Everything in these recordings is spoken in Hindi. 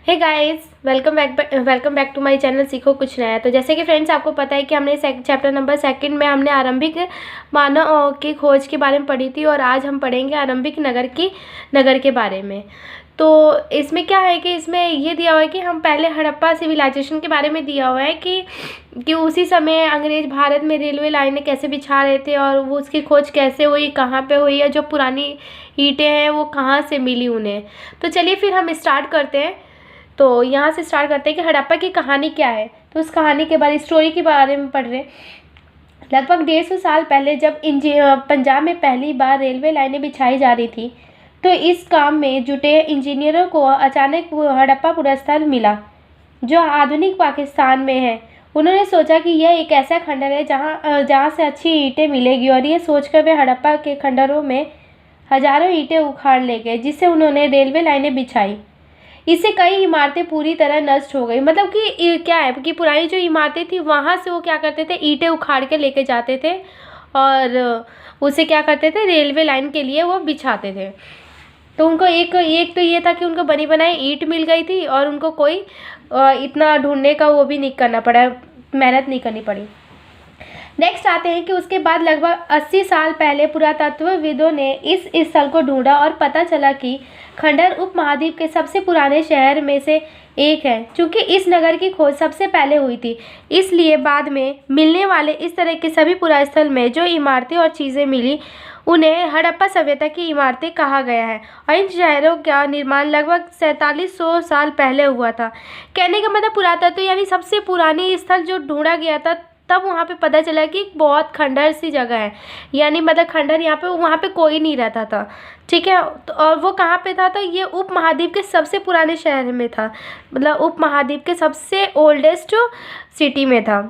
Hey guys, welcome back to my channel सीखो कुछ नया। तो जैसे कि फ्रेंड्स आपको पता है कि हमने चैप्टर नंबर 2 में हमने आरंभिक मानव की खोज के बारे में पढ़ी थी और आज हम पढ़ेंगे आरंभिक नगर के बारे में। तो इसमें क्या है कि इसमें ये दिया हुआ है कि हम पहले हड़प्पा सिविलाइजेशन के बारे में दिया हुआ है कि उसी समय अंग्रेज भारत में रेलवे लाइनें कैसे बिछा रहे थे और वो उसकी खोज कैसे हुई, कहाँ पे हुई, या जो पुरानी ईंटें हैं वो कहाँ से मिली उन्हें। तो चलिए फिर हम स्टार्ट करते हैं। तो यहाँ से स्टार्ट करते हैं कि हड़प्पा की कहानी क्या है। तो उस कहानी के बारे स्टोरी के बारे में पढ़ रहे हैं। लगभग 150 साल पहले जब पंजाब में पहली बार रेलवे लाइनें बिछाई जा रही थी तो इस काम में जुटे इंजीनियरों को अचानक हड़प्पा पुरस्कार मिला जो आधुनिक पाकिस्तान में है। उन्होंने सोचा कि यह एक ऐसा खंडर है जहाँ से अच्छी ईंटें मिलेगी और ये सोचकर वे हड़प्पा के खंडरों में हजारों ईंटें उखाड़ ले गए, जिससे उन्होंने रेलवे लाइनें बिछाई। इससे कई इमारतें पूरी तरह नष्ट हो गई। मतलब कि क्या है कि पुरानी जो इमारतें थी वहाँ से वो क्या करते थे, ईंटें उखाड़ के लेके जाते थे और उसे क्या करते थे, रेलवे लाइन के लिए वो बिछाते थे। तो उनको एक तो ये था कि उनको बनी बनाई ईंट मिल गई थी और उनको कोई इतना ढूंढने का वो भी नहीं करना पड़ा, मेहनत नहीं करनी पड़ी। नेक्स्ट आते हैं कि उसके बाद लगभग 80 साल पहले पुरातत्वविदों ने इस स्थल को ढूंढा और पता चला कि खंडर उपमहाद्वीप के सबसे पुराने शहर में से एक है। चूंकि इस नगर की खोज सबसे पहले हुई थी, इसलिए बाद में मिलने वाले इस तरह के सभी पुरास्थल में जो इमारतें और चीज़ें मिली उन्हें हड़प्पा सभ्यता की इमारतें कहा गया है। और इन शहरों का निर्माण लगभग 4700 साल पहले हुआ था। कहने का मतलब पुरातत्व यानी सबसे पुरानी स्थल जो ढूंढा गया था, तब वहाँ पे पता चला कि बहुत खंडर सी जगह है, यानी मतलब खंडर यहाँ पे वहाँ पे कोई नहीं रहता था। ठीक है, तो और वो कहाँ पे था, तो ये उपमहाद्वीप के सबसे पुराने शहर में था, मतलब उपमहाद्वीप के सबसे ओल्डेस्ट सिटी में था।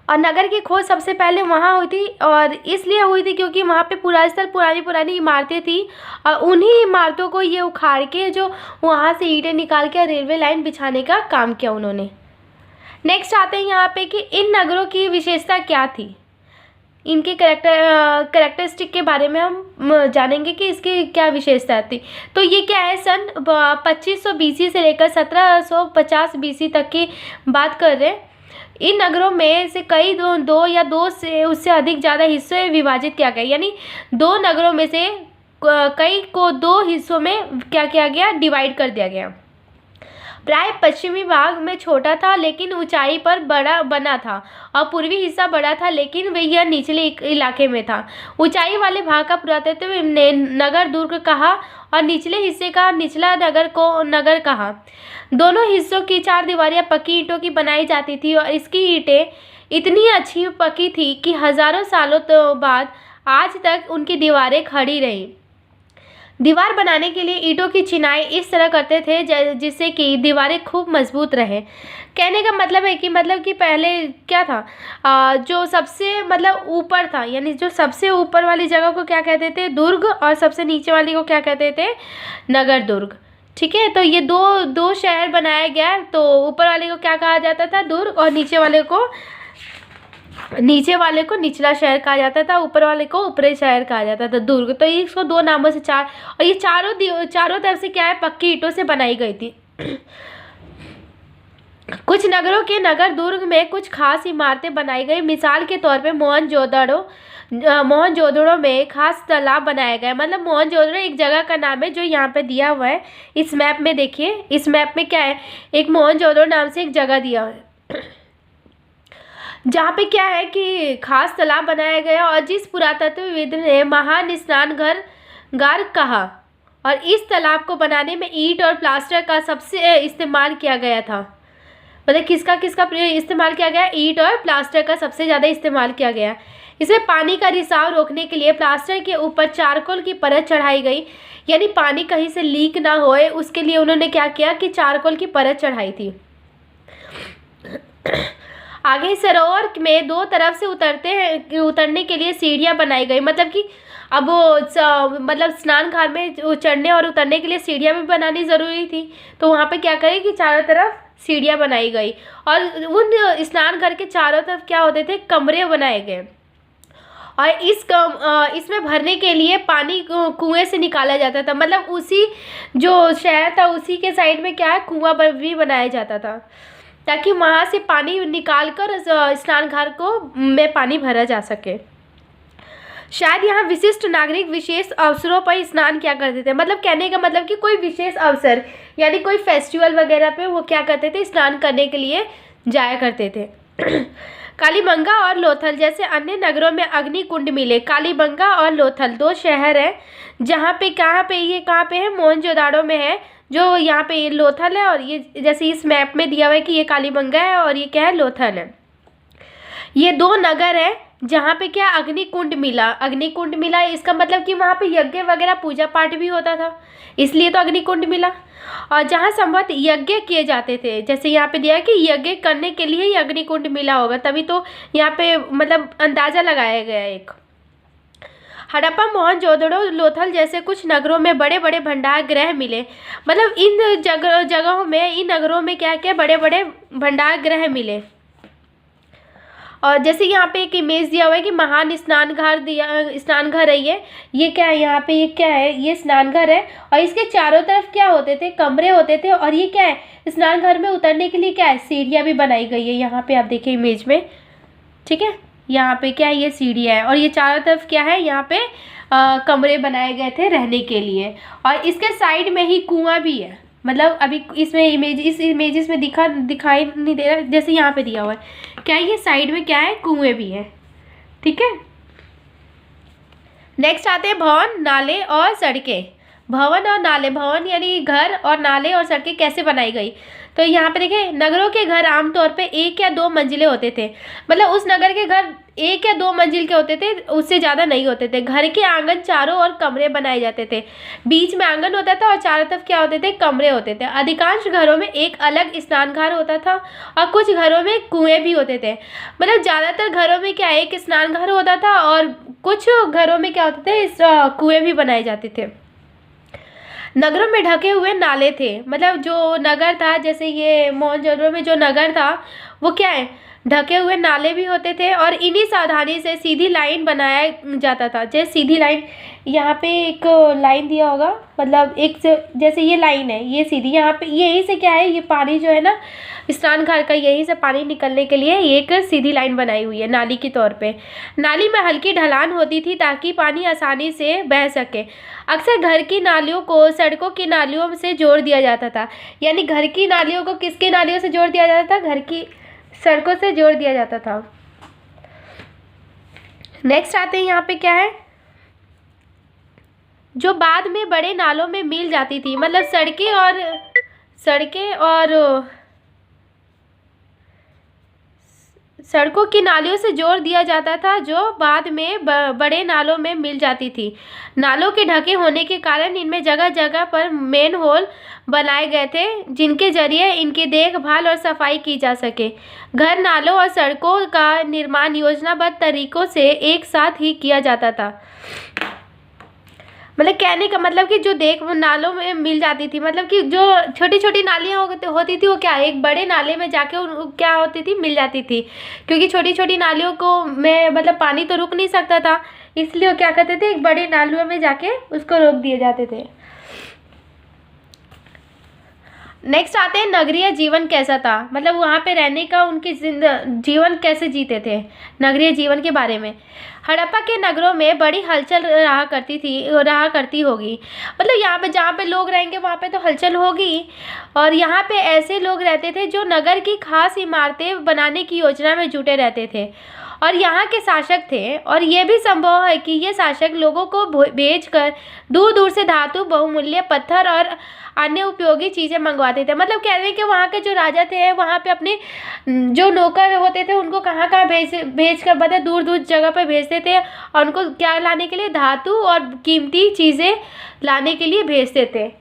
और नगर की खोज सबसे पहले वहाँ हुई थी और इसलिए हुई थी क्योंकि वहाँ पे पूरा स्थल पुरानी इमारतें थी और उन्हीं इमारतों को ये उखाड़ के जो वहाँ से ईंटें निकाल के रेलवे लाइन बिछाने का काम किया उन्होंने। नेक्स्ट आते हैं यहाँ पे कि इन नगरों की विशेषता क्या थी, इनके कैरेक्टरिस्टिक के बारे में हम जानेंगे कि इसकी क्या विशेषता थी। तो ये क्या है, सन 2500 BC से लेकर 1750 BC तक की बात कर रहे हैं। इन नगरों में से कई दो से उससे अधिक ज़्यादा हिस्सों में विभाजित किया गया, यानी दो नगरों में से कई को दो हिस्सों में क्या किया गया, डिवाइड कर दिया गया। प्राय पश्चिमी भाग में छोटा था लेकिन ऊंचाई पर बड़ा बना था और पूर्वी हिस्सा बड़ा था लेकिन वह यह निचले इलाके में था। ऊंचाई वाले भाग का पुरातत्व ने नगर दुर्ग कहा और निचले हिस्से का निचला नगर को नगर कहा। दोनों हिस्सों की 4 दीवारें पक्की ईंटों की बनाई जाती थी और इसकी ईंटें इतनी अच्छी पकी थी कि हजारों सालों बाद आज तक उनकी दीवारें खड़ी रहीं। दीवार बनाने के लिए ईंटों की चिनाई इस तरह करते थे जिससे कि दीवारें खूब मजबूत रहे। कहने का मतलब है कि पहले क्या था, जो सबसे मतलब ऊपर था, यानी जो सबसे ऊपर वाली जगह को क्या कहते थे, दुर्ग, और सबसे नीचे वाली को क्या कहते थे, नगर दुर्ग। ठीक है, तो ये दो शहर बनाया गया। तो ऊपर वाले को क्या कहा जाता था, दुर्ग, और नीचे वाले को निचला शहर कहा जाता था, ऊपर वाले को ऊपरी शहर कहा जाता था, दुर्ग। तो ये इसको 2 नामों से और ये चारों तरफ से क्या है, पक्की ईंटों से बनाई गई थी। कुछ नगरों के नगर दुर्ग में कुछ खास इमारतें बनाई गई। मिसाल के तौर पे मोहनजोदड़ो में खास तालाब बनाया गया। मतलब मोहनजोदड़ो एक जगह का नाम है जो यहाँ पे दिया हुआ है इस मैप में। देखिए इस मैप में क्या है, एक मोहनजोदड़ो नाम से एक जगह दिया हुआ है जहाँ पे क्या है कि खास तालाब बनाया गया और जिस पुरातत्वविद ने महान स्नानघर कहा। और इस तालाब को बनाने में ईंट और प्लास्टर का सबसे इस्तेमाल किया गया था। मतलब किसका इस्तेमाल किया गया, ईंट और प्लास्टर का सबसे ज़्यादा इस्तेमाल किया गया। इसमें पानी का रिसाव रोकने के लिए प्लास्टर के ऊपर चारकोल की परत चढ़ाई गई, यानी पानी कहीं से लीक ना होए उसके लिए उन्होंने क्या किया कि चारकोल की परत चढ़ाई थी। आगे सरोवर में 2 तरफ से उतरने के लिए सीढ़ियाँ बनाई गई। मतलब कि अब मतलब स्नान घाट में चढ़ने और उतरने के लिए सीढ़ियाँ भी बनानी ज़रूरी थी। तो वहाँ पे क्या करें कि चारों तरफ सीढ़ियाँ बनाई गई और उन स्नान घर के चारों तरफ क्या होते थे, कमरे बनाए गए। और इसमें भरने के लिए पानी कुएं से निकाला जाता था। मतलब उसी जो शहर था उसी के साइड में क्या है, कुआं भी बनाया जाता था, ताकि वहाँ से पानी निकाल कर स्नान घाट को में पानी भरा जा सके। शायद यहाँ विशिष्ट नागरिक विशेष अवसरों पर स्नान क्या करते थे। मतलब कहने का मतलब कि कोई विशेष अवसर यानी कोई फेस्टिवल वगैरह पे वो क्या करते थे, स्नान करने के लिए जाया करते थे। कालीबंगा और लोथल जैसे अन्य नगरों में अग्नि कुंड मिले। कालीबंगा और लोथल दो शहर हैं जहाँ पे कहाँ पे है, मोहनजोदाड़ो में है। जो यहाँ पे ये लोथल है, और ये जैसे इस मैप में दिया हुआ है कि ये कालीबंगा है और ये क्या है, लोथल है। ये दो नगर है जहाँ पे क्या अग्निकुंड मिला। अग्निकुंड मिला इसका मतलब कि वहाँ पे यज्ञ वगैरह पूजा पाठ भी होता था, इसलिए तो अग्निकुंड मिला। और जहाँ संभवत यज्ञ किए जाते थे, जैसे यहाँ पे दिया है कि यज्ञ करने के लिए ही अग्निकुंड मिला होगा, तभी तो यहाँ पे मतलब अंदाजा लगाया गया है एक। हड़प्पा, मोहनजोदड़ो, लोथल जैसे कुछ नगरों में बड़े बड़े भंडार गृह मिले। मतलब इन जगहों में, इन नगरों में क्या क्या बड़े बड़े भंडार गृह मिले। और जैसे यहाँ पे एक इमेज दिया हुआ है कि महान स्नानघर स्नानघर है ये क्या है, यहाँ पे ये क्या है, ये स्नानघर है और इसके चारों तरफ क्या होते थे, कमरे होते थे। और ये क्या है, स्नानघर में उतरने के लिए क्या है, सीढ़ियाँ भी बनाई गई है। यहाँ पे आप देखिए इमेज में, ठीक है, यहाँ पे क्या है, ये सीढ़ियाँ है और ये चारों तरफ क्या है, यहाँ पे कमरे बनाए गए थे रहने के लिए। और इसके साइड में ही कुआं भी है। मतलब अभी इसमें इमेजेस में दिखाई नहीं दे रहा, जैसे यहाँ पे दिया हुआ है क्या, ये साइड में क्या है, कुएं भी है, ठीक है। नेक्स्ट आते हैं भवन, नाले और सड़कें। भवन और नाले, भवन यानी घर और नाले और सड़कें कैसे बनाई गई। तो यहाँ पे देखिए, नगरों के घर आमतौर पे 1 या 2 मंजिले होते थे। मतलब उस नगर के घर 1 या 2 मंजिल के होते थे, उससे ज़्यादा नहीं होते थे। घर के आंगन चारों ओर कमरे बनाए जाते थे, बीच में आंगन होता था और चारों तरफ क्या होते थे, कमरे होते थे। अधिकांश घरों में एक अलग स्नानघर होता था और कुछ घरों में कुएं भी होते थे। मतलब ज़्यादातर घरों में क्या, एक स्नानघर होता था और कुछ घरों में क्या होते थे, कुएं भी बनाए जाते थे। नगरों में ढके हुए नाले थे। मतलब जो नगर था, जैसे ये मोहनजोदड़ो में जो नगर था वो क्या है, ढके हुए नाले भी होते थे और इन्हीं सावधानी से सीधी लाइन बनाया जाता था। जैसे सीधी लाइन, यहाँ पे एक लाइन दिया होगा, मतलब एक जैसे ये लाइन है, ये सीधी, यहाँ पे यहीं से क्या है, ये पानी जो है ना स्नानघर का, यहीं से पानी निकलने के लिए एक सीधी लाइन बनाई हुई है नाली के तौर पे। नाली में हल्की ढलान होती थी ताकि पानी आसानी से बह सके। अक्सर घर की नालियों को सड़कों की नालियों से जोड़ दिया जाता था। यानी घर की नालियों को किसकी नालियों से जोड़ दिया जाता था, घर की सड़कों से जोड़ दिया जाता था। नेक्स्ट आते हैं, यहाँ पे क्या है, जो बाद में बड़े नालों में मिल जाती थी। मतलब सड़कें और सड़कों की नालियों से जोड़ दिया जाता था, जो बाद में बड़े नालों में मिल जाती थी। नालों के ढके होने के कारण इनमें जगह जगह पर मेन होल बनाए गए थे, जिनके जरिए इनकी देखभाल और सफाई की जा सके। घर, नालों और सड़कों का निर्माण योजनाबद्ध तरीकों से एक साथ ही किया जाता था। मतलब कहने का मतलब कि जो नालों में मिल जाती थी, मतलब कि जो छोटी छोटी नालियाँ होती थी वो क्या, एक बड़े नाले में जाके क्या होती थी, मिल जाती थी। क्योंकि छोटी छोटी नालियों को में मतलब पानी तो रुक नहीं सकता था, इसलिए वो क्या करते थे, एक बड़े नालियों में जाके उसको रोक दिए जाते थे। नेक्स्ट आते हैं, नगरीय जीवन कैसा था। मतलब वहाँ पे रहने का उनकी जीवन कैसे जीते थे, नगरीय जीवन के बारे में। हड़प्पा के नगरों में बड़ी हलचल रहा करती होगी। मतलब यहाँ पे जहाँ पे लोग रहेंगे वहाँ पे तो हलचल होगी। और यहाँ पे ऐसे लोग रहते थे जो नगर की खास इमारतें बनाने की योजना में जुटे रहते थे और यहाँ के शासक थे। और ये भी संभव है कि ये शासक लोगों को भेजकर दूर दूर से धातु, बहुमूल्य पत्थर और अन्य उपयोगी चीज़ें मंगवाते थे। मतलब कह रहे हैं कि वहाँ के जो राजा थे वहाँ पे अपने जो नौकर होते थे उनको कहाँ कहाँ भेज कर मतलब दूर दूर जगह पर भेजते थे और उनको क्या लाने के लिए, धातु और कीमती चीज़ें लाने के लिए भेजते थे,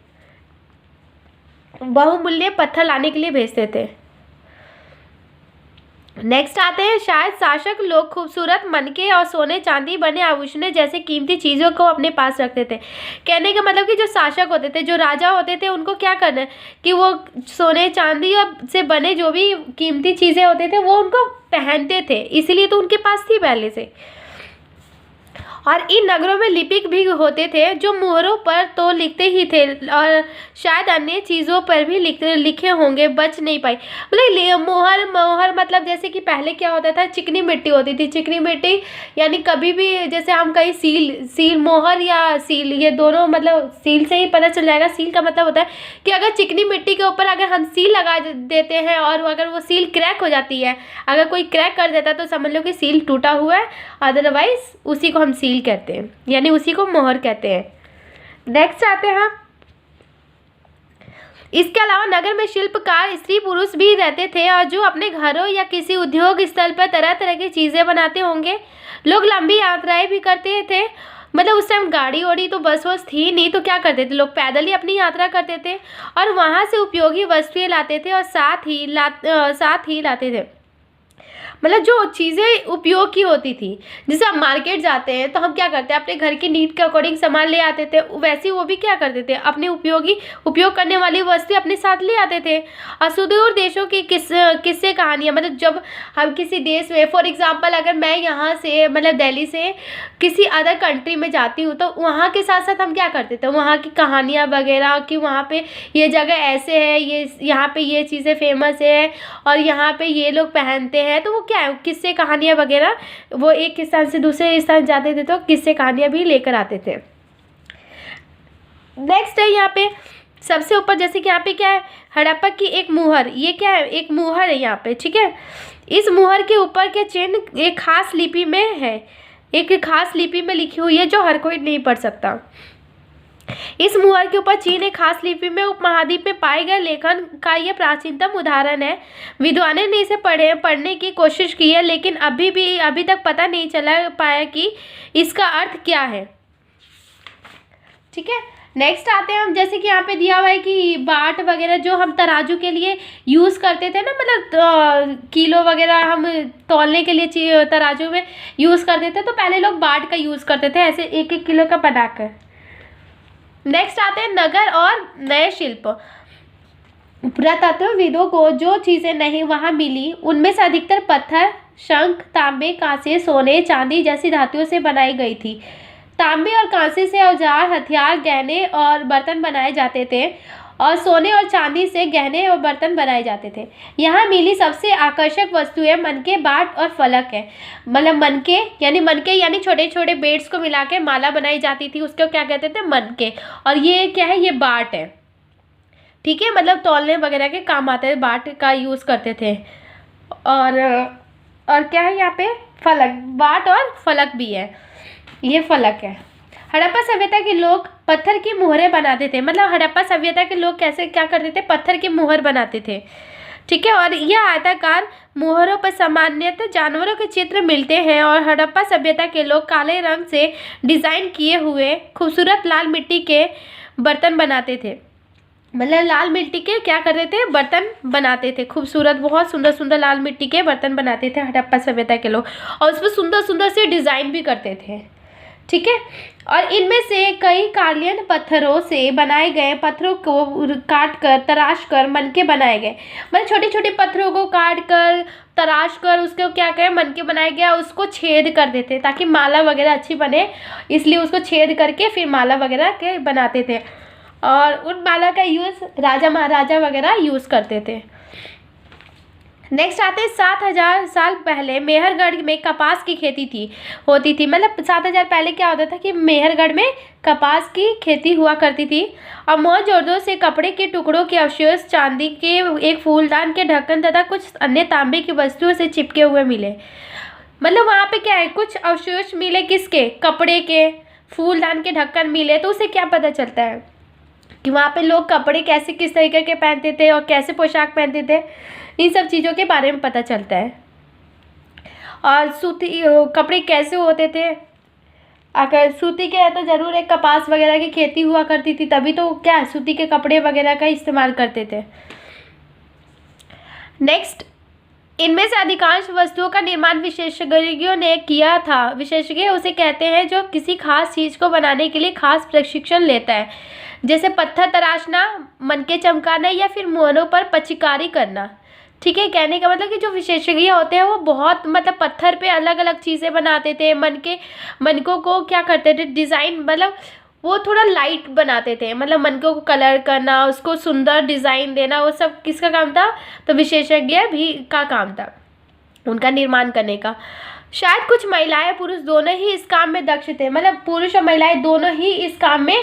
बहुमूल्य पत्थर लाने के लिए भेजते थे। नेक्स्ट आते हैं, शायद शासक लोग खूबसूरत मनके और सोने चांदी बने आभूषण जैसे कीमती चीज़ों को अपने पास रखते थे। कहने का मतलब कि जो शासक होते थे, जो राजा होते थे, उनको क्या करना है कि वो सोने चांदी और से बने जो भी कीमती चीज़ें होते थे वो उनको पहनते थे, इसलिए तो उनके पास थी पहले से। और इन नगरों में लिपिक भी होते थे जो मोहरों पर तो लिखते ही थे और शायद अन्य चीज़ों पर भी लिखे होंगे, बच नहीं पाई। मतलब मोहर मोहर मतलब जैसे कि पहले क्या होता था, चिकनी मिट्टी होती थी। चिकनी मिट्टी यानी कभी भी जैसे हम कहीं सील मोहर या सील, ये दोनों मतलब सील से ही पता चल जाएगा। सील का मतलब होता है कि अगर चिकनी मिट्टी के ऊपर अगर हम सील लगा देते हैं और अगर वो सील क्रैक हो जाती है, अगर कोई क्रैक कर देता है तो समझ लो कि सील टूटा हुआ है, अदरवाइज उसी को हम सील कहते हैं, यानी उसी को मोहर कहते हैं। नेक्स्ट आते हैं हम। इसके अलावा नगर में शिल्पकार स्त्री पुरुष भी रहते थे और जो अपने घरों या किसी उद्योग स्थल पर तरह तरह की चीज़ें बनाते होंगे। लोग लंबी यात्राएं भी करते थे। मतलब उस टाइम गाड़ी वाड़ी तो बस वस थी नहीं, तो क्या करते थे लोग, पैदल ही अपनी यात्रा करते थे और वहाँ से उपयोगी वस्तुएं लाते थे और साथ ही लाते थे। मतलब जो चीज़ें उपयोग की होती थी, जैसे हम मार्केट जाते हैं तो हम क्या करते हैं, अपने घर की नीड के अकॉर्डिंग सामान ले आते थे, वैसे ही वो भी क्या करते थे, अपने उपयोग करने वाली वस्तु अपने साथ ले आते थे। और सुदूर देशों की किस्से कहानियाँ, मतलब जब हम किसी देश में, फॉर एग्जाम्पल अगर मैं यहाँ से मतलब दिल्ली से किसी अदर कंट्री में जाती हूँ तो वहाँ के साथ साथ हम क्या करते थे, वहाँ की कहानियाँ वगैरह कि वहाँ पे ये जगह ऐसे है, ये यहाँ पे ये चीज़ें फेमस है और यहाँ पे ये लोग पहनते हैं, तो वो क्या है, किस्से कहानियाँ वगैरह, वो एक स्थान से दूसरे स्थान जाते थे तो किस्से कहानियाँ भी लेकर आते थे। नेक्स्ट है यहाँ पे सबसे ऊपर, जैसे कि यहाँ पे क्या है, हड़प्पा की एक मुहर, ये क्या है, एक मुहर है यहाँ पे, ठीक है। इस मुहर के ऊपर के चिन्ह एक खास लिपि में है, एक खास लिपि में लिखी हुई है जो हर कोई नहीं पढ़ सकता। इस मुहर के ऊपर चीन एक खास लिपि में उपमहाद्वीप में पाए गए लेखन का यह प्राचीनतम उदाहरण है। विद्वानों ने इसे पढ़ने की कोशिश की है, लेकिन अभी तक पता नहीं चला पाया कि इसका अर्थ क्या है, ठीक है। नेक्स्ट आते हैं हम, जैसे कि यहाँ पे दिया हुआ है कि बाट वगैरह जो हम तराजू के लिए यूज़ करते थे ना, मतलब किलो वगैरह हम तौलने के लिए तराजू में यूज़ करते थे, तो पहले लोग बाट का यूज़ करते थे ऐसे 1-1 किलो का बनाकर। नेक्स्ट आते हैं नगर और नए शिल्प। पुरातत्वविदों को जो चीज़ें नहीं वहाँ मिली उनमें से अधिकतर पत्थर, शंख, तांबे, कांसे, सोने, चांदी जैसी धातुओं से बनाई गई थी। तांबे और कांसे से औजार, हथियार, गहने और बर्तन बनाए जाते थे और सोने और चांदी से गहने और बर्तन बनाए जाते थे। यहाँ मिली सबसे आकर्षक वस्तुएं मनके, बाट और फलक है। मतलब मनके यानी छोटे छोटे बेड्स को मिला के माला बनाई जाती थी, उसको क्या कहते थे, मनके। और ये क्या है, ये बाट है, ठीक है। मतलब तौलने वगैरह के काम आते थे, बाट का यूज़ करते थे। और क्या है यहाँ पे, फलक, बाट और फलक भी है, ये फलक है। हड़प्पा सभ्यता के लोग पत्थर की मुहरें बनाते थे। मतलब हड़प्पा सभ्यता के लोग कैसे क्या करते थे, पत्थर की मुहर बनाते थे, ठीक है। और यह आयताकार मुहरों पर सामान्यतः जानवरों के चित्र मिलते हैं और हड़प्पा सभ्यता के लोग काले रंग से डिज़ाइन किए हुए खूबसूरत लाल मिट्टी के बर्तन बनाते थे। मतलब लाल मिट्टी के क्या करते थे, बर्तन बनाते थे, खूबसूरत, बहुत सुंदर सुंदर लाल मिट्टी के बर्तन बनाते थे हड़प्पा सभ्यता के लोग, और उसमें सुंदर सुंदर से डिज़ाइन भी करते थे, ठीक है। और इनमें से कई कार्लियन पत्थरों से बनाए गए पत्थरों को काट कर तराश कर मनके बनाए गए। मतलब छोटे छोटे पत्थरों को काट कर तराश कर उसको क्या करें, मनके बनाया गया, उसको छेद कर देते ताकि माला वगैरह अच्छी बने, इसलिए उसको छेद करके फिर माला वगैरह के बनाते थे। और उन माला का यूज़ राजा महाराजा वगैरह यूज़ करते थे। नेक्स्ट आते हैं 7000 साल पहले मेहरगढ़ में कपास की खेती होती थी। मतलब 7000 पहले क्या होता था कि मेहरगढ़ में कपास की खेती हुआ करती थी। और मोहनजोदड़ो से कपड़े के टुकड़ों के अवशेष, चांदी के एक फूलदान के ढक्कन तथा कुछ अन्य तांबे की वस्तुओं से चिपके हुए मिले। मतलब वहाँ पे क्या है, कुछ अवशेष मिले, किसके, कपड़े के, फूलदान के ढक्कन मिले, तो उससे क्या पता चलता है कि वहाँ पे लोग कपड़े कैसे किस तरीके के पहनते थे और कैसे पोशाक पहनते थे, इन सब चीज़ों के बारे में पता चलता है। और सूती कपड़े कैसे होते थे, अगर सूती के है तो ज़रूर एक कपास वगैरह की खेती हुआ करती थी, तभी तो क्या सूती के कपड़े वगैरह का इस्तेमाल करते थे। नेक्स्ट, इनमें से अधिकांश वस्तुओं का निर्माण विशेषज्ञों ने किया था। विशेषज्ञ उसे कहते हैं जो किसी खास चीज़ को बनाने के लिए खास प्रशिक्षण लेता है, जैसे पत्थर तराशना, मनके चमकाना या फिर मोहरों पर पचिकारी करना, ठीक है, कहने का मतलब कि जो विशेषज्ञ होते हैं वो बहुत मतलब पत्थर पे अलग अलग चीज़ें बनाते थे, मनकों को क्या करते थे, डिज़ाइन मतलब वो थोड़ा लाइट बनाते थे, मतलब मनकों को कलर करना, उसको सुंदर डिज़ाइन देना, वो सब किसका काम था, तो विशेषज्ञ भी का काम था उनका निर्माण करने का। शायद कुछ महिलाएं पुरुष दोनों ही इस काम में दक्ष थे, मतलब पुरुष और महिलाएं दोनों ही इस काम में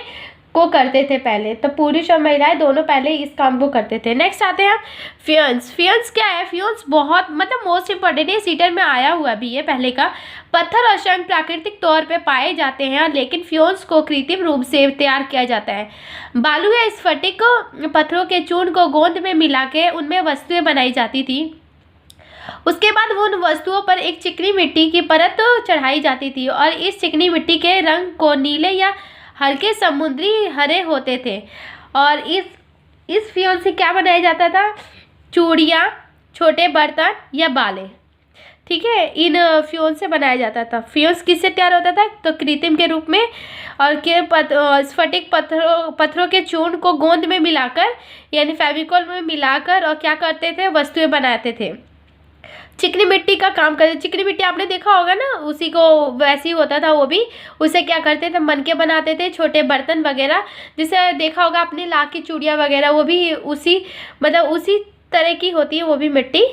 को करते थे पहले, तो पुरुष और महिलाएं दोनों पहले इस काम को करते थे। नेक्स्ट आते हैं हम फ्यून्स। फ्यून्स क्या है, फ्यून्स बहुत मतलब मोस्ट इंपॉर्टेंट है, सीटर में आया हुआ भी है पहले का। पत्थर और शंख प्राकृतिक तौर पे पाए जाते हैं, लेकिन फ्यून्स को कृत्रिम रूप से तैयार किया जाता है। बालू या स्फटिक पत्थरों के चूर्ण को गोंद में मिला के उनमें वस्तुएं बनाई जाती थी। उसके बाद वो उन वस्तुओं पर एक चिकनी मिट्टी की परत चढ़ाई जाती थी और इस चिकनी मिट्टी के रंग को नीले या हल्के समुद्री हरे होते थे। और इस फ्यून से क्या बनाया जाता था, चूड़ियाँ, छोटे बर्तन या बाले, ठीक है, इन फ्यून से बनाया जाता था। फ्यून्स किससे तैयार होता था, तो कृत्रिम के रूप में, और स्फटिक पत्थरों के चूर्ण को गोंद में मिलाकर यानी फेविकोल में मिलाकर और क्या करते थे, वस्तुएं बनाते थे। चिकनी मिट्टी का काम करते, चिकनी मिट्टी आपने देखा होगा ना, उसी को वैसे ही होता था वो भी, उसे क्या करते थे, मनके बनाते थे, छोटे बर्तन वगैरह, जिसे देखा होगा आपने लाख की चूड़ियाँ वगैरह, वो भी उसी मतलब उसी तरह की होती है वो भी मिट्टी,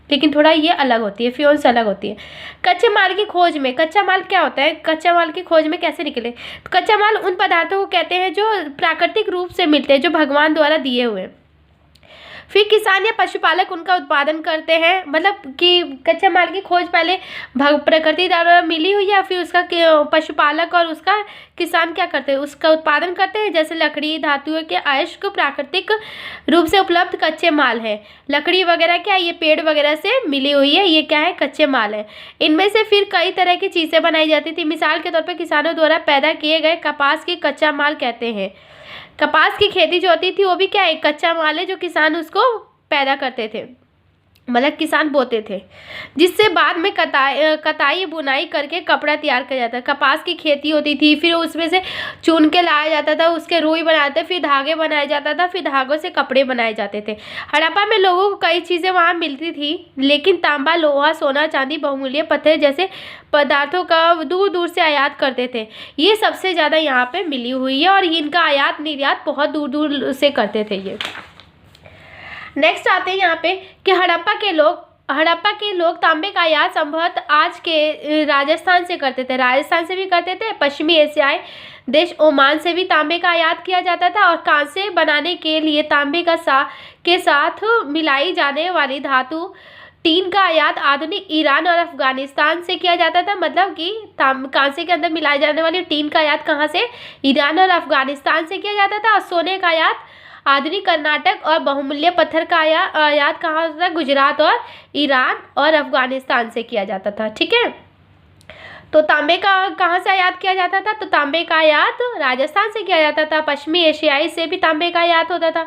लेकिन थोड़ा ये अलग होती है, फ्यून्स अलग होती है। कच्चे माल की खोज में, कच्चा माल क्या होता है, कच्चा माल की खोज में कैसे निकले, तो कच्चा माल उन पदार्थों को कहते हैं जो प्राकृतिक रूप से मिलते हैं, जो भगवान द्वारा दिए हुए। फिर किसान या पशुपालक उनका उत्पादन करते हैं, मतलब कि कच्चे माल की खोज पहले प्रकृति द्वारा मिली हुई या फिर उसका पशुपालक और उसका किसान क्या करते हैं, उसका उत्पादन करते हैं। जैसे लकड़ी, धातुओं के अयस्क प्राकृतिक रूप से उपलब्ध कच्चे माल है। लकड़ी वगैरह क्या है, ये पेड़ वगैरह से मिली हुई है, ये क्या है, कच्चे माल है। इनमें से फिर कई तरह की चीज़ें बनाई जाती थी। मिसाल के तौर पर किसानों द्वारा पैदा किए गए कपास की कच्चा माल कहते हैं। कपास की खेती जो होती थी वो भी क्या है, कच्चा माल है, जो किसान उसको पैदा करते थे, मतलब किसान बोते थे, जिससे बाद में कताई बुनाई करके कपड़ा तैयार किया जाता है। कपास की खेती होती थी, फिर उसमें से चुन के लाया जाता था, उसके रुई बनाते, फिर धागे बनाया जाता था, फिर धागों से कपड़े बनाए जाते थे। हड़प्पा में लोगों को कई चीज़ें वहाँ मिलती थी, लेकिन तांबा, लोहा, सोना, चांदी, बहुमूल्य पत्थर जैसे पदार्थों का दूर दूर से आयात करते थे। ये सबसे ज़्यादा यहाँ पे मिली हुई है और इनका आयात निर्यात बहुत दूर दूर से करते थे ये। नेक्स्ट आते हैं यहाँ पे कि हड़प्पा के लोग तांबे का आयात संभवतः आज के राजस्थान से करते थे, राजस्थान से भी करते थे। पश्चिमी एशियाई देश ओमान से भी तांबे का आयात किया जाता था और कांसे बनाने के लिए तांबे के साथ मिलाई जाने वाली धातु टीन का आयात आधुनिक ईरान और अफगानिस्तान से किया जाता था। मतलब कि कांसे के अंदर मिलाई जाने वाली टीन का आयात कहाँ से, ईरान और अफगानिस्तान से किया जाता था। और सोने का आयात आधुनिक कर्नाटक और बहुमूल्य पत्थर का आयात कहाँ होता था, गुजरात और ईरान और अफगानिस्तान से किया जाता था। ठीक है, तो तांबे का कहाँ से आयात किया जाता था, तो तांबे का आयात राजस्थान से किया जाता था। पश्चिमी एशियाई से भी तांबे का आयात होता था।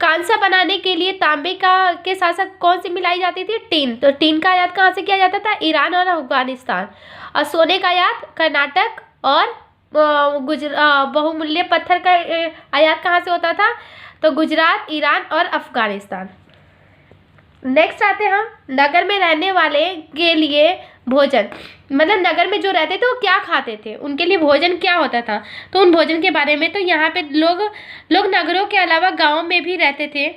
कांसा बनाने के लिए तांबे के साथ साथ कौन सी मिलाई जाती थी, टीन, तो टीन का आयात कहाँ से किया जाता था, ईरान और अफगानिस्तान। और सोने का आयात कर्नाटक और बहुमूल्य पत्थर का आयात कहाँ से होता था, तो गुजरात, ईरान और अफगानिस्तान। नेक्स्ट आते हैं हम नगर में रहने वाले के लिए भोजन, मतलब नगर में जो रहते थे वो क्या खाते थे, उनके लिए भोजन क्या होता था, तो उन भोजन के बारे में, तो यहाँ पे लोग नगरों के अलावा गाँव में भी रहते थे।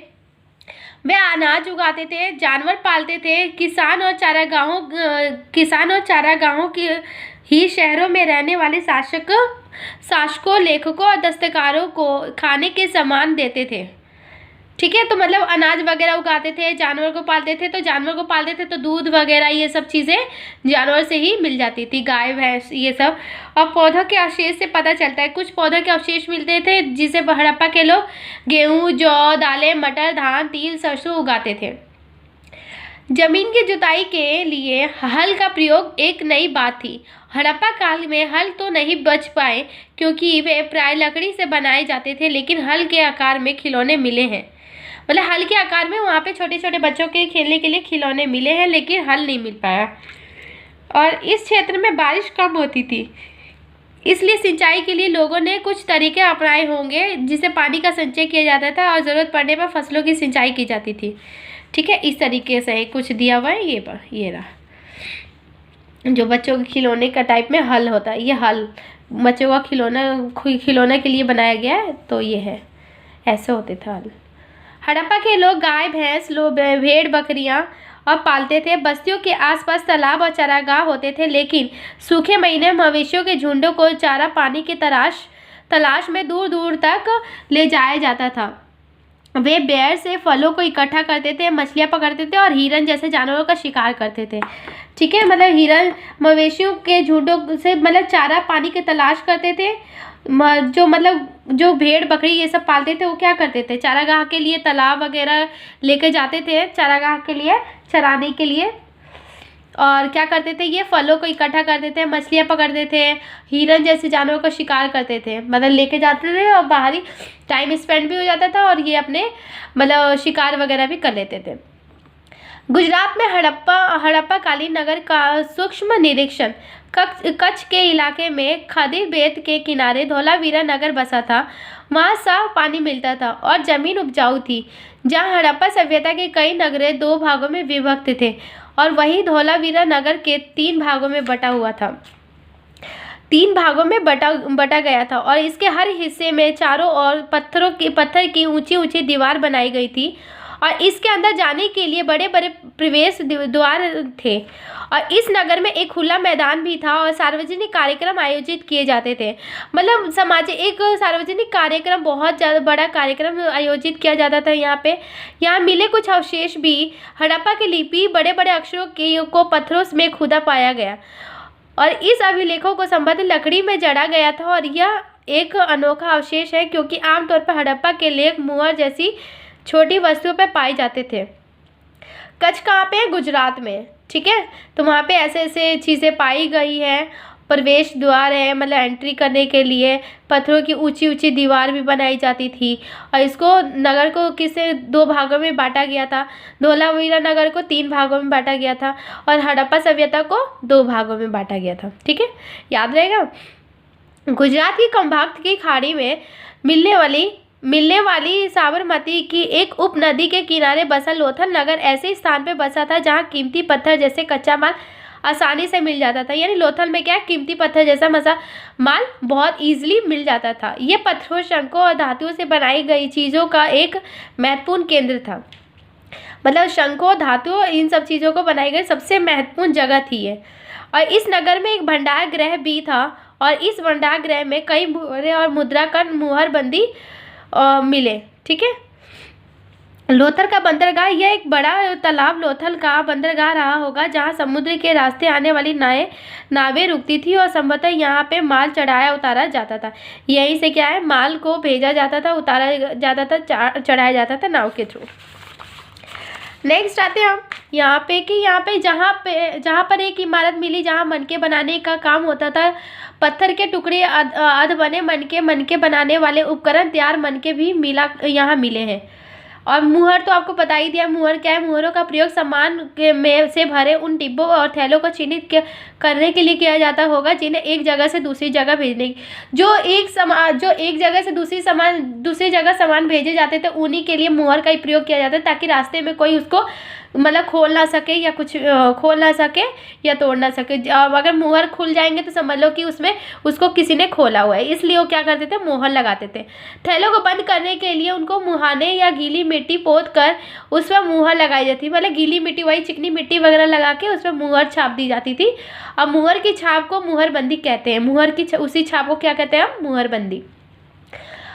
वे अनाज उगाते थे, जानवर पालते थे। किसान और चारागाहों की ही शहरों में रहने वाले शासकों, लेखकों और दस्तकारों को खाने के सामान देते थे। ठीक है, तो मतलब अनाज वगैरह उगाते थे, जानवर को पालते थे, तो दूध वगैरह ये सब चीज़ें जानवर से ही मिल जाती थी, गाय भैंस ये सब। और पौधों के अवशेष से पता चलता है, कुछ पौधों के अवशेष मिलते थे जिसे हड़प्पा के लोग गेहूँ, जौ, दालें, मटर, धान, तिल, सरसों उगाते थे। जमीन की जुताई के लिए हल का प्रयोग एक नई बात थी। हड़प्पा काल में हल तो नहीं बच पाए क्योंकि वे प्राय लकड़ी से बनाए जाते थे, लेकिन हल के आकार में खिलौने मिले हैं। मतलब हल के आकार में वहाँ पे छोटे छोटे बच्चों के खेलने के लिए खिलौने मिले हैं, लेकिन हल नहीं मिल पाया। और इस क्षेत्र में बारिश कम होती थी, इसलिए सिंचाई के लिए लोगों ने कुछ तरीके अपनाए होंगे जिससे पानी का संचय किया जाता था और ज़रूरत पड़ने पर फसलों की सिंचाई की जाती थी। ठीक है, इस तरीके से कुछ दिया हुआ है। ये रहा जो बच्चों के खिलौने का टाइप में हल होता है, ये हल बच्चों का खिलौना के लिए बनाया गया है। तो ये है, ऐसे होते थे हल। हड़प्पा के लोग गाय भैंस भेड़ बकरियां और पालते थे। बस्तियों के आसपास तालाब और चारागाह होते थे, लेकिन सूखे महीने में मवेशियों के झुंडों को चारा पानी की तलाश में दूर दूर तक ले जाया जाता था। वे बेर से फलों को इकट्ठा करते थे, मछलियां पकड़ते थे और हिरन जैसे जानवरों का शिकार करते थे। ठीक है, मतलब हिरन मवेशियों के झुंडों से मतलब चारा पानी की तलाश करते थे। जो भेड़ बकरी ये सब पालते थे वो क्या करते थे, चारागाह के लिए तालाब वगैरह लेके जाते थे चारागाह के लिए चराने के लिए। और क्या करते थे, ये फलों को इकट्ठा करते थे, मछलियाँ पकड़ते थे, हिरन जैसे जानवरों का शिकार करते थे। मतलब लेके जाते थे और बाहरी टाइम स्पेंड भी हो जाता था और ये अपने मतलब शिकार वगैरह भी कर लेते थे। गुजरात में हड़प्पा कालीन नगर का सूक्ष्म निरीक्षण। कच्छ के इलाके में खदीर बेत के किनारे धोलावीरा नगर बसा था। वहाँ साफ पानी मिलता था और जमीन उपजाऊ थी। जहाँ हड़प्पा सभ्यता के कई नगरे 2 भागों में विभक्त थे और वही धोलावीरा नगर के 3 भागों में बटा हुआ था। 3 भागों में बटा गया था और इसके हर हिस्से में चारों ओर पत्थर की ऊंची ऊंची दीवार बनाई गई थी और इसके अंदर जाने के लिए बड़े बड़े प्रवेश द्वार थे। और इस नगर में एक खुला मैदान भी था और सार्वजनिक कार्यक्रम आयोजित किए जाते थे। मतलब सार्वजनिक कार्यक्रम, बहुत ज़्यादा बड़ा कार्यक्रम आयोजित किया जाता था यहाँ मिले कुछ अवशेष भी। हड़प्पा की लिपि बड़े बड़े अक्षरों को पत्थरों में खुदा पाया गया और इस अभिलेखों को संबद्ध लकड़ी में जड़ा गया था। और यह एक अनोखा अवशेष है क्योंकि आमतौर पर हड़प्पा के लेख मुहर जैसी छोटी वस्तुओं पर पाए जाते थे। कच्छ कहाँ पे है? गुजरात में। ठीक है, तो वहाँ पे ऐसे ऐसे चीज़ें पाई गई है। प्रवेश द्वार है, मतलब एंट्री करने के लिए पत्थरों की ऊंची ऊंची दीवार भी बनाई जाती थी। और इसको नगर को किसे 2 भागों में बांटा गया था। धोलावीरा नगर को 3 भागों में बांटा गया था और हड़प्पा सभ्यता को 2 भागों में बांटा गया था। ठीक है, याद रहेगा। गुजरात की कम्भाक्त की खाड़ी में मिलने वाली साबरमती की एक उपनदी के किनारे बसा लोथल नगर ऐसे स्थान पर बसा था जहां कीमती पत्थर जैसे कच्चा माल आसानी से मिल जाता था। यानी लोथल में क्या, कीमती पत्थर जैसा माल बहुत इजीली मिल जाता था। ये पत्थरों, शंखों और धातुओं से बनाई गई चीज़ों का एक महत्वपूर्ण केंद्र था। मतलब शंखों, धातुओं, इन सब चीज़ों को बनाई गई सबसे महत्वपूर्ण जगह थी ये। और इस नगर में एक भंडार गृह भी था और इस भंडार गृह में कई भूरे और मुद्राकरण मुहरबंदी मिले। ठीक है, लोथल का बंदरगाह, यह एक बड़ा तालाब लोथल का बंदरगाह रहा होगा जहां समुद्र के रास्ते आने वाली नावें रुकती थी और संभवतः यहाँ पे माल चढ़ाया उतारा जाता था। यहीं से क्या है, माल को भेजा जाता था, उतारा जाता था, चढ़ाया जाता था नाव के थ्रू। नेक्स्ट आते हैं हम यहाँ पे जहाँ पर एक इमारत मिली जहाँ मनके बनाने का काम होता था। पत्थर के टुकड़े, अध बने मनके बनाने वाले उपकरण, तैयार मनके भी यहाँ मिले हैं। और मुहर तो आपको बता ही दिया, मुहर क्या है। मुहरों का प्रयोग सामान में से भरे उन डिब्बों और थैलों को चिन्हित करने के लिए किया जाता होगा जिन्हें एक जगह से दूसरी जगह भेजने की, जो एक जगह से दूसरी जगह सामान भेजे जाते थे उन्हीं के लिए मुहर का ही प्रयोग किया जाता है, ताकि रास्ते में कोई उसको मतलब खोल ना सके या कुछ खोल ना सके या तोड़ ना सके। अगर मुहर खुल जाएंगे तो समझ लो कि उसमें उसको किसी ने खोला हुआ है, इसलिए वो क्या करते थे, मुहर लगाते थे। थैलों को बंद करने के लिए उनको मुहाने या गीली मिट्टी पोत कर उस पर मुहर लगाई जाती, मतलब गीली मिट्टी, वही चिकनी मिट्टी वगैरह लगा के उस पर मुहर छाप दी जाती थी। अब मुहर की छाप को मुहरबंदी कहते हैं। मुहर की उसी छाप को क्या कहते हैं हम, मुहरबंदी।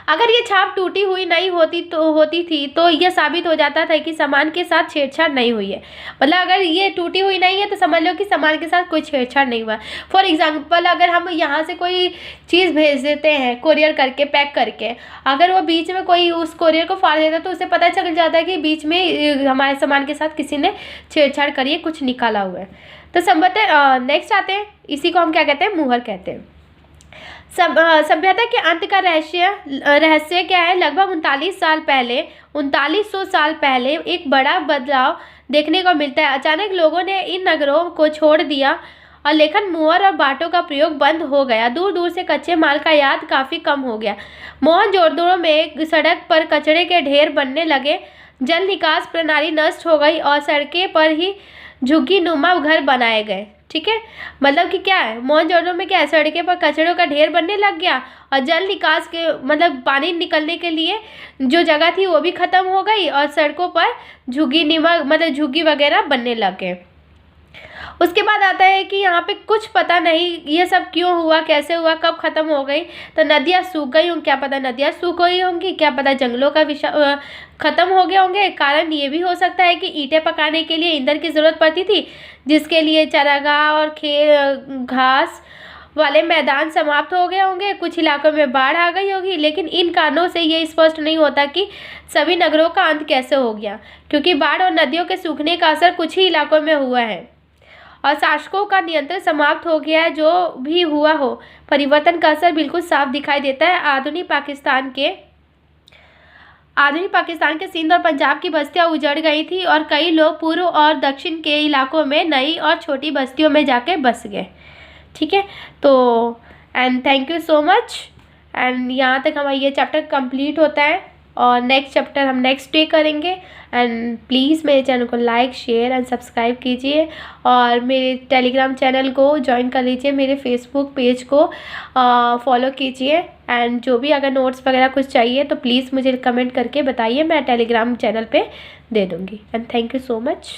अगर ये छाप टूटी हुई नहीं होती थी तो यह साबित हो जाता था कि सामान के साथ छेड़छाड़ नहीं हुई है। मतलब अगर ये टूटी हुई नहीं है तो समझ लो कि सामान के साथ कोई छेड़छाड़ नहीं हुआ। फॉर एग्जांपल, अगर हम यहाँ से कोई चीज़ भेज देते हैं कोरियर करके, पैक करके, अगर वो बीच में कोई उस कोरियर को फाड़ देता है तो उसे पता चल जाता है कि बीच में हमारे सामान के साथ किसी ने छेड़छाड़ करी है, कुछ निकाला हुआ है। तो संभवतः नेक्स्ट आते हैं, इसी को हम क्या कहते हैं, मुहर कहते हैं। सभ्यता के अंत का रहस्य क्या है? लगभग 3900 साल पहले एक बड़ा बदलाव देखने को मिलता है। अचानक लोगों ने इन नगरों को छोड़ दिया और लेखन मुहर और बाटों का प्रयोग बंद हो गया। दूर दूर से कच्चे माल का याद काफ़ी कम हो गया। मोहनजोदड़ो में सड़क पर कचरे के ढेर बनने लगे, जल निकास प्रणाली नष्ट हो गई और सड़कें पर ही झुग्गी नुमा घर बनाए गए। ठीक है, मतलब कि क्या है, मोहनजोदड़ो में क्या है, सड़कें पर कचड़ों का ढेर बनने लग गया और जल निकास के मतलब पानी निकलने के लिए जो जगह थी वो भी ख़त्म हो गई और सड़कों पर झुग्गी नुमा मतलब झुग्गी वगैरह बनने लग गए। उसके बाद आता है कि यहाँ पे कुछ पता नहीं ये सब क्यों हुआ, कैसे हुआ, कब ख़त्म हो गई। तो नदियाँ सूख गई होंगी, क्या पता नदियाँ सूख गई होंगी, क्या पता जंगलों का ख़त्म हो गए होंगे। कारण ये भी हो सकता है कि ईंटें पकाने के लिए ईंधन की ज़रूरत पड़ती थी, जिसके लिए चारागाह और घास वाले मैदान समाप्त हो गए होंगे। कुछ इलाकों में बाढ़ आ गई होगी, लेकिन इन कारणों से ये स्पष्ट नहीं होता कि सभी नगरों का अंत कैसे हो गया, क्योंकि बाढ़ और नदियों के सूखने का असर कुछ ही इलाकों में हुआ है और शासकों का नियंत्रण समाप्त हो गया है। जो भी हुआ हो, परिवर्तन का असर बिल्कुल साफ दिखाई देता है। आधुनिक पाकिस्तान के सिंध और पंजाब की बस्तियां उजड़ गई थी और कई लोग पूर्व और दक्षिण के इलाकों में नई और छोटी बस्तियों में जाके बस गए। ठीक है, तो and thank you so much. And यहाँ तक हमारा ये चैप्टर कंप्लीट होता है और नेक्स्ट चैप्टर हम नेक्स्ट डे करेंगे। एंड प्लीज़ मेरे चैनल को लाइक, शेयर एंड सब्सक्राइब कीजिए और मेरे टेलीग्राम चैनल को ज्वाइन कर लीजिए, मेरे फेसबुक पेज को फॉलो कीजिए। एंड जो भी अगर नोट्स वगैरह कुछ चाहिए तो प्लीज़ मुझे कमेंट करके बताइए, मैं टेलीग्राम चैनल पे दे दूँगी। And thank you so much.